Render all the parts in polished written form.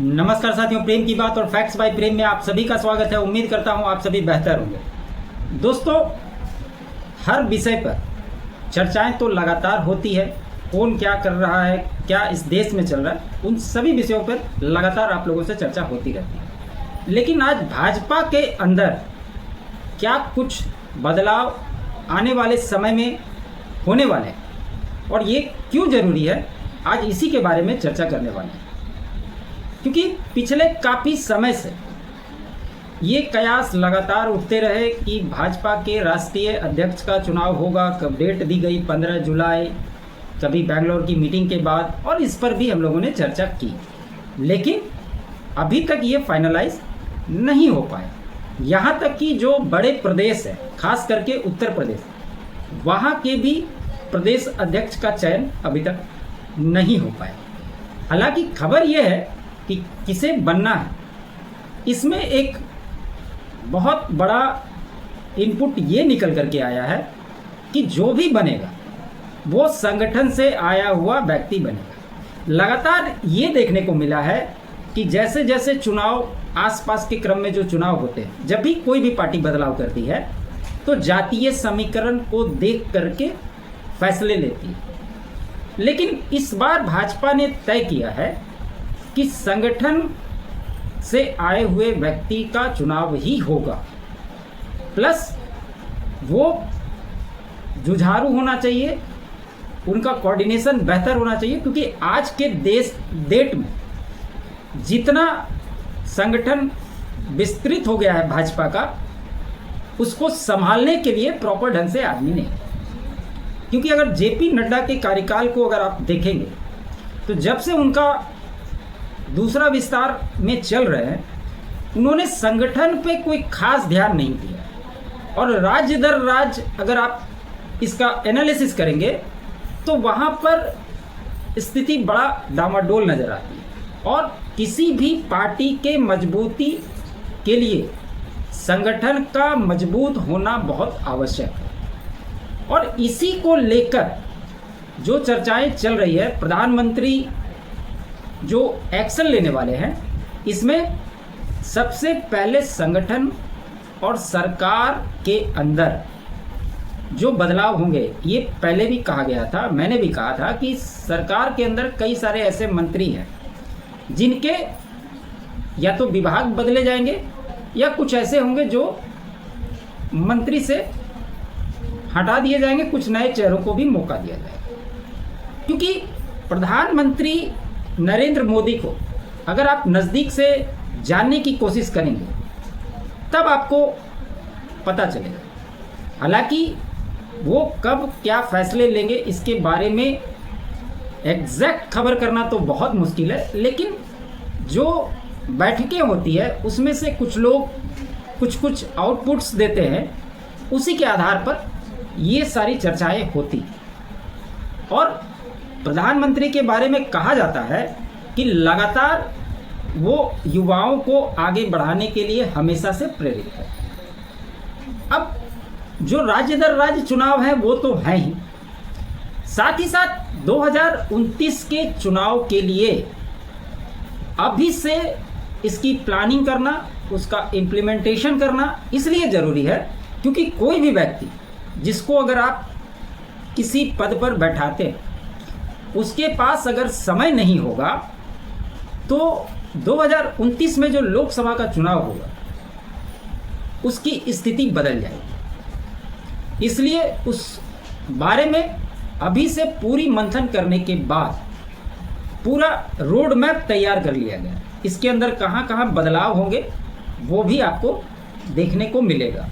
नमस्कार साथियों, प्रेम की बात और फैक्ट्स बाय प्रेम में आप सभी का स्वागत है। उम्मीद करता हूं आप सभी बेहतर होंगे। दोस्तों, हर विषय पर चर्चाएं तो लगातार होती है। कौन क्या कर रहा है, क्या इस देश में चल रहा है, उन सभी विषयों पर लगातार आप लोगों से चर्चा होती रहती है। लेकिन आज भाजपा के अंदर क्या कुछ बदलाव आने वाले समय में होने वाले हैं और ये क्यों ज़रूरी है, आज इसी के बारे में चर्चा करने वाले हैं। क्योंकि पिछले काफ़ी समय से ये कयास लगातार उठते रहे कि भाजपा के राष्ट्रीय अध्यक्ष का चुनाव होगा। कब डेट दी गई 15 जुलाई, कभी बेंगलोर की मीटिंग के बाद, और इस पर भी हम लोगों ने चर्चा की, लेकिन अभी तक ये फाइनलाइज नहीं हो पाया। यहाँ तक कि जो बड़े प्रदेश हैं, खास करके उत्तर प्रदेश, वहाँ के भी प्रदेश अध्यक्ष का चयन अभी तक नहीं हो पाया। हालांकि खबर यह है कि किसे बनना है, इसमें एक बहुत बड़ा इनपुट ये निकल करके आया है कि जो भी बनेगा वो संगठन से आया हुआ व्यक्ति बनेगा। लगातार ये देखने को मिला है कि जैसे जैसे चुनाव आसपास के क्रम में जो चुनाव होते हैं, जब भी कोई भी पार्टी बदलाव करती है तो जातीय समीकरण को देख करके फैसले लेती है। लेकिन इस बार भाजपा ने तय किया है कि संगठन से आए हुए व्यक्ति का चुनाव ही होगा, प्लस वो जुझारू होना चाहिए, उनका कोऑर्डिनेशन बेहतर होना चाहिए। क्योंकि आज के डेट में जितना संगठन विस्तृत हो गया है भाजपा का, उसको संभालने के लिए प्रॉपर ढंग से आदमी नहीं। क्योंकि अगर जेपी नड्डा के कार्यकाल को अगर आप देखेंगे तो जब से उनका दूसरा विस्तार में चल रहे हैं, उन्होंने संगठन पे कोई खास ध्यान नहीं दिया। और राज्य दर राज्य अगर आप इसका एनालिसिस करेंगे तो वहाँ पर स्थिति बड़ा डामाडोल नज़र आती है। और किसी भी पार्टी के मजबूती के लिए संगठन का मजबूत होना बहुत आवश्यक है। और इसी को लेकर जो चर्चाएं चल रही है, प्रधानमंत्री जो एक्शन लेने वाले हैं, इसमें सबसे पहले संगठन और सरकार के अंदर जो बदलाव होंगे, ये पहले भी कहा गया था, मैंने भी कहा था कि सरकार के अंदर कई सारे ऐसे मंत्री हैं जिनके या तो विभाग बदले जाएंगे या कुछ ऐसे होंगे जो मंत्री से हटा दिए जाएंगे, कुछ नए चेहरों को भी मौका दिया जाएगा। क्योंकि प्रधानमंत्री नरेंद्र मोदी को अगर आप नज़दीक से जानने की कोशिश करेंगे तब आपको पता चलेगा। हालांकि वो कब क्या फैसले लेंगे इसके बारे में एग्जैक्ट खबर करना तो बहुत मुश्किल है, लेकिन जो बैठकें होती है उसमें से कुछ लोग कुछ आउटपुट्स देते हैं, उसी के आधार पर ये सारी चर्चाएं होती। और प्रधानमंत्री के बारे में कहा जाता है कि लगातार वो युवाओं को आगे बढ़ाने के लिए हमेशा से प्रेरित है। अब जो राज्य दर राज्य चुनाव है वो तो है ही, साथ ही साथ 2029 के चुनाव के लिए अभी से इसकी प्लानिंग करना, उसका इम्प्लीमेंटेशन करना इसलिए ज़रूरी है क्योंकि कोई भी व्यक्ति जिसको अगर आप किसी पद पर बैठाते हैं, उसके पास अगर समय नहीं होगा तो 2029 में जो लोकसभा का चुनाव होगा उसकी स्थिति बदल जाएगी। इसलिए उस बारे में अभी से पूरी मंथन करने के बाद पूरा रोड मैप तैयार कर लिया गया। इसके अंदर कहाँ कहाँ बदलाव होंगे वो भी आपको देखने को मिलेगा।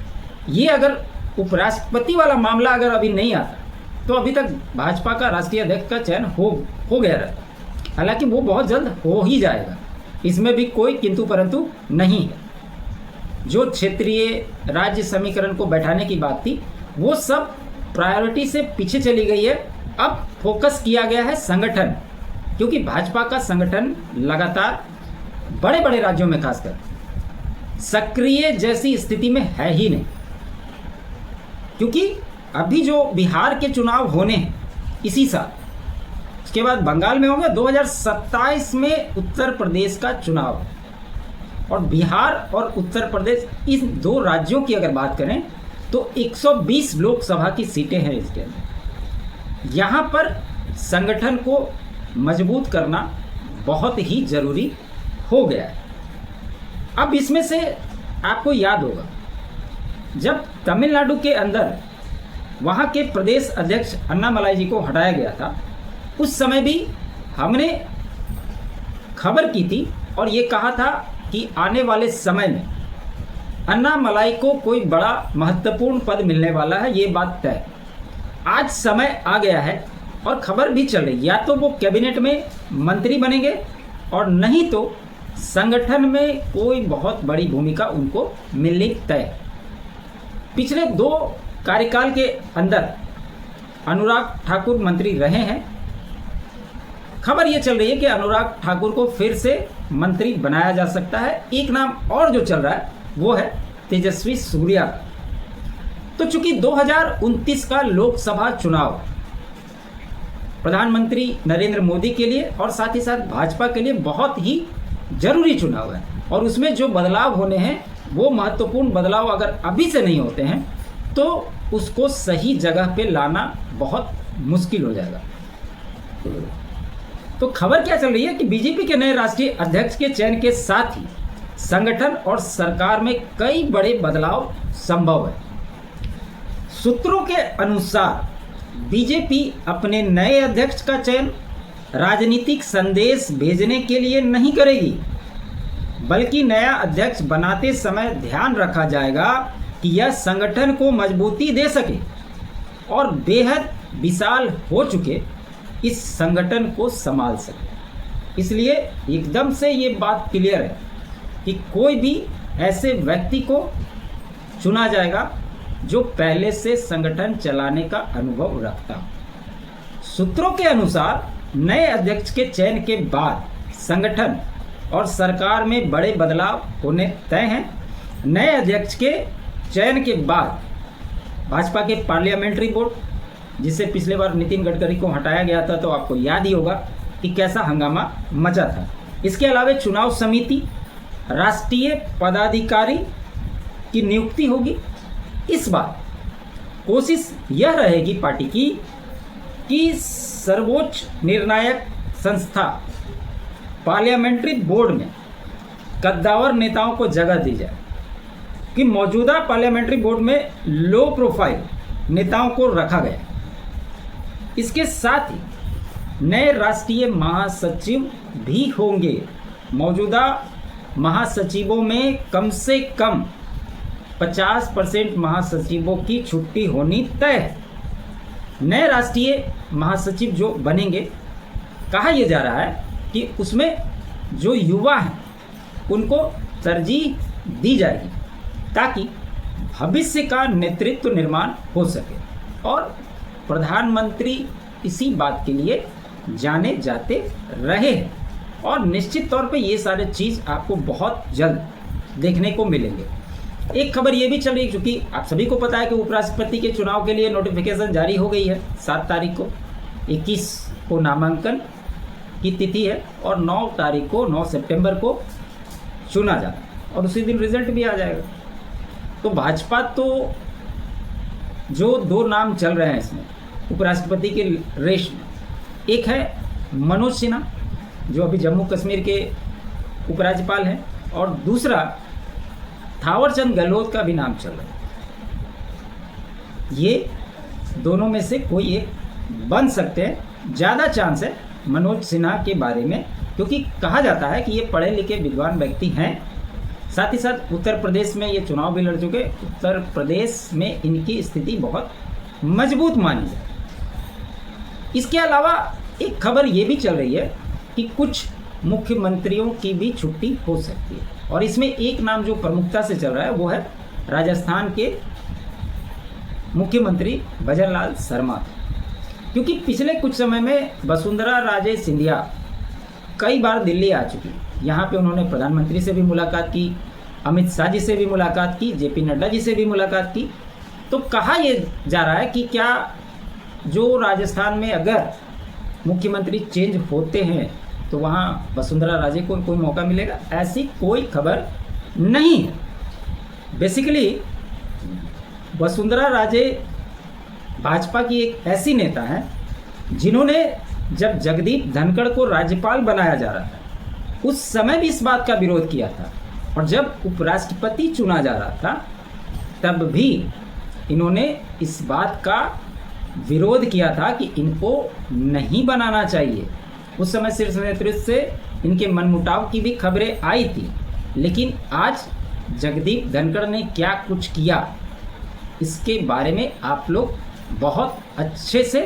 ये अगर उपराष्ट्रपति वाला मामला अगर अभी नहीं आता तो अभी तक भाजपा का राष्ट्रीय अध्यक्ष का चयन हो गया रहता। हालांकि वो बहुत जल्द हो ही जाएगा, इसमें भी कोई किंतु परंतु नहीं है। जो क्षेत्रीय राज्य समीकरण को बैठाने की बात थी वो सब प्रायोरिटी से पीछे चली गई है। अब फोकस किया गया है संगठन, क्योंकि भाजपा का संगठन लगातार बड़े बड़े राज्यों में खासकर सक्रिय जैसी स्थिति में है ही नहीं। क्योंकि अभी जो बिहार के चुनाव होने हैं इसी साल, उसके बाद बंगाल में होगा 2027 में उत्तर प्रदेश का चुनाव। और बिहार और उत्तर प्रदेश, इन दो राज्यों की अगर बात करें तो 120 लोकसभा की सीटें हैं इसके अंदर। यहाँ पर संगठन को मजबूत करना बहुत ही ज़रूरी हो गया है। अब इसमें से आपको याद होगा, जब तमिलनाडु के अंदर वहाँ के प्रदेश अध्यक्ष अन्नामलाई जी को हटाया गया था, उस समय भी हमने खबर की थी और ये कहा था कि आने वाले समय में अन्नामलाई को कोई बड़ा महत्वपूर्ण पद मिलने वाला है, ये बात तय। आज समय आ गया है और खबर भी चल रही, या तो वो कैबिनेट में मंत्री बनेंगे और नहीं तो संगठन में कोई बहुत बड़ी भूमिका उनको मिलनी तय। पिछले 2 कार्यकाल के अंदर अनुराग ठाकुर मंत्री रहे हैं। खबर ये चल रही है कि अनुराग ठाकुर को फिर से मंत्री बनाया जा सकता है। एक नाम और जो चल रहा है वो है तेजस्वी सूर्या। तो चूंकि 2029 का लोकसभा चुनाव प्रधानमंत्री नरेंद्र मोदी के लिए और साथ ही साथ भाजपा के लिए बहुत ही जरूरी चुनाव है, और उसमें जो बदलाव होने हैं वो महत्वपूर्ण बदलाव अगर अभी से नहीं होते हैं तो उसको सही जगह पे लाना बहुत मुश्किल हो जाएगा। तो खबर क्या चल रही है कि बीजेपी के नए राष्ट्रीय अध्यक्ष के चयन के साथ ही संगठन और सरकार में कई बड़े बदलाव संभव है। सूत्रों के अनुसार बीजेपी अपने नए अध्यक्ष का चयन राजनीतिक संदेश भेजने के लिए नहीं करेगी, बल्कि नया अध्यक्ष बनाते समय ध्यान रखा जाएगा कि यह संगठन को मजबूती दे सके और बेहद विशाल हो चुके इस संगठन को संभाल सके। इसलिए एकदम से ये बात क्लियर है कि कोई भी ऐसे व्यक्ति को चुना जाएगा जो पहले से संगठन चलाने का अनुभव रखता हो। सूत्रों के अनुसार नए अध्यक्ष के चयन के बाद संगठन और सरकार में बड़े बदलाव होने तय हैं। नए अध्यक्ष के चयन के बाद भाजपा के पार्लियामेंट्री बोर्ड, जिसे पिछले बार नितिन गडकरी को हटाया गया था, तो आपको याद ही होगा कि कैसा हंगामा मचा था। इसके अलावा चुनाव समिति, राष्ट्रीय पदाधिकारी की नियुक्ति होगी। इस बार कोशिश यह रहेगी पार्टी की कि सर्वोच्च निर्णायक संस्था पार्लियामेंट्री बोर्ड में कद्दावर नेताओं को जगह दी जाए, कि मौजूदा पार्लियामेंट्री बोर्ड में लो प्रोफाइल नेताओं को रखा गया। इसके साथ ही नए राष्ट्रीय महासचिव भी होंगे। मौजूदा महासचिवों में कम से कम 50% महासचिवों की छुट्टी होनी तय है। नए राष्ट्रीय महासचिव जो बनेंगे, कहा यह जा रहा है कि उसमें जो युवा हैं उनको तरजीह दी जाएगी ताकि भविष्य का नेतृत्व निर्माण हो सके, और प्रधानमंत्री इसी बात के लिए जाने जाते रहे हैं। और निश्चित तौर पे ये सारे चीज़ आपको बहुत जल्द देखने को मिलेंगे। एक खबर ये भी चल रही है, क्योंकि आप सभी को पता है कि उपराष्ट्रपति के चुनाव के लिए नोटिफिकेशन जारी हो गई है 7 तारीख को। 21 को नामांकन की तिथि है और 9 तारीख को 9 सितंबर को चुना जाना, और उसी दिन रिजल्ट भी आ जाएगा। तो भाजपा तो जो 2 नाम चल रहे हैं इसमें उपराष्ट्रपति के रेस में, एक है मनोज सिन्हा जो अभी जम्मू कश्मीर के उपराज्यपाल हैं, और दूसरा थावरचंद गहलोत का भी नाम चल रहा है। ये दोनों में से कोई एक बन सकते हैं। ज़्यादा चांस है मनोज सिन्हा के बारे में, क्योंकि कहा जाता है कि ये पढ़े लिखे विद्वान व्यक्ति हैं। साथ ही साथ उत्तर प्रदेश में ये चुनाव भी लड़ चुके। उत्तर प्रदेश में इनकी स्थिति बहुत मजबूत मानी जाए। इसके अलावा एक खबर ये भी चल रही है कि कुछ मुख्यमंत्रियों की भी छुट्टी हो सकती है, और इसमें एक नाम जो प्रमुखता से चल रहा है वो है राजस्थान के मुख्यमंत्री भजनलाल शर्मा, क्योंकि पिछले कुछ समय में वसुंधरा राजे सिंधिया कई बार दिल्ली आ चुकी। यहाँ पे उन्होंने प्रधानमंत्री से भी मुलाकात की, अमित शाह जी से भी मुलाकात की, जेपी नड्डा जी से भी मुलाकात की। तो कहा यह जा रहा है कि क्या जो राजस्थान में अगर मुख्यमंत्री चेंज होते हैं तो वहाँ वसुंधरा राजे को कोई मौका मिलेगा, ऐसी कोई खबर नहीं है। बेसिकली वसुंधरा राजे भाजपा की एक ऐसी नेता हैं जिन्होंने जब जगदीप धनखड़ को राज्यपाल बनाया जा रहा था उस समय भी इस बात का विरोध किया था, और जब उपराष्ट्रपति चुना जा रहा था तब भी इन्होंने इस बात का विरोध किया था कि इनको नहीं बनाना चाहिए। उस समय शीर्ष नेतृत्व से इनके मनमुटाव की भी खबरें आई थी, लेकिन आज जगदीप धनखड़ ने क्या कुछ किया इसके बारे में आप लोग बहुत अच्छे से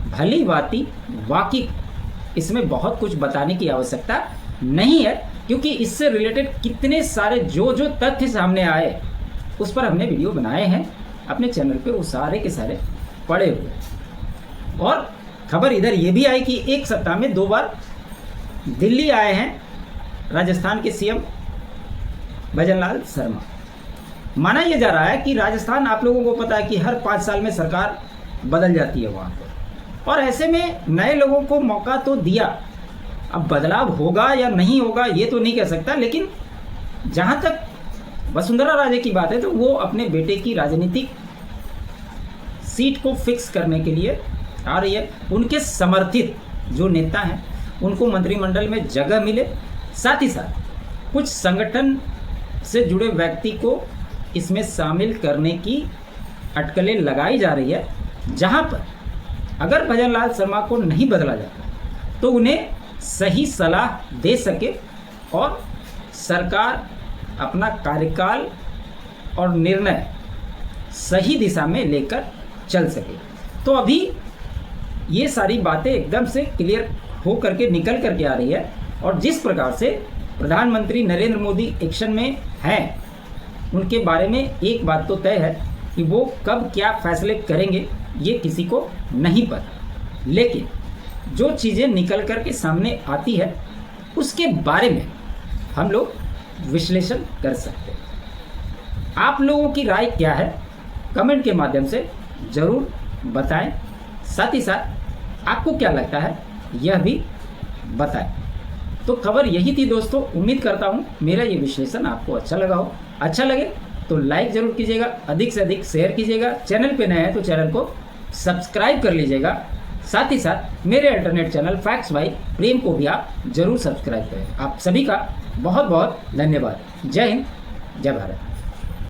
भली भांति वाकिफ। इसमें बहुत कुछ बताने की आवश्यकता नहीं है, क्योंकि इससे रिलेटेड कितने सारे जो तथ्य सामने आए उस पर हमने वीडियो बनाए हैं अपने चैनल पे, वो सारे के सारे पड़े हुए। और खबर इधर ये भी आई कि एक सप्ताह में 2 बार दिल्ली आए हैं राजस्थान के सीएम भजनलाल शर्मा। माना यह जा रहा है कि राजस्थान, आप लोगों को पता है कि हर 5 साल में सरकार बदल जाती है वहाँ पर, और ऐसे में नए लोगों को मौका तो दिया। अब बदलाव होगा या नहीं होगा ये तो नहीं कह सकता, लेकिन जहाँ तक वसुंधरा राजे की बात है तो वो अपने बेटे की राजनीतिक सीट को फिक्स करने के लिए आ रही है। उनके समर्थित जो नेता हैं उनको मंत्रिमंडल में जगह मिले, साथ ही साथ कुछ संगठन से जुड़े व्यक्ति को इसमें शामिल करने की अटकलें लगाई जा रही है, जहां पर अगर भजनलाल शर्मा को नहीं बदला जाता तो उन्हें सही सलाह दे सके और सरकार अपना कार्यकाल और निर्णय सही दिशा में लेकर चल सके। तो अभी ये सारी बातें एकदम से क्लियर हो करके निकल करके आ रही है, और जिस प्रकार से प्रधानमंत्री नरेंद्र मोदी एक्शन में हैं उनके बारे में एक बात तो तय है कि वो कब क्या फैसले करेंगे ये किसी को नहीं पता, लेकिन जो चीज़ें निकल कर के सामने आती है उसके बारे में हम लोग विश्लेषण कर सकते हैं। आप लोगों की राय क्या है कमेंट के माध्यम से ज़रूर बताएं, साथ ही साथ आपको क्या लगता है यह भी बताएं। तो खबर यही थी दोस्तों, उम्मीद करता हूँ मेरा ये विश्लेषण आपको अच्छा लगा हो। अच्छा लगे तो लाइक ज़रूर कीजिएगा, अधिक से अधिक शेयर कीजिएगा, चैनल पे नए हैं तो चैनल को सब्सक्राइब कर लीजिएगा, साथ ही साथ मेरे अल्टरनेट चैनल फैक्ट्स बाय प्रेम को भी आप जरूर सब्सक्राइब करें। आप सभी का बहुत बहुत धन्यवाद। जय हिंद, जय भारत।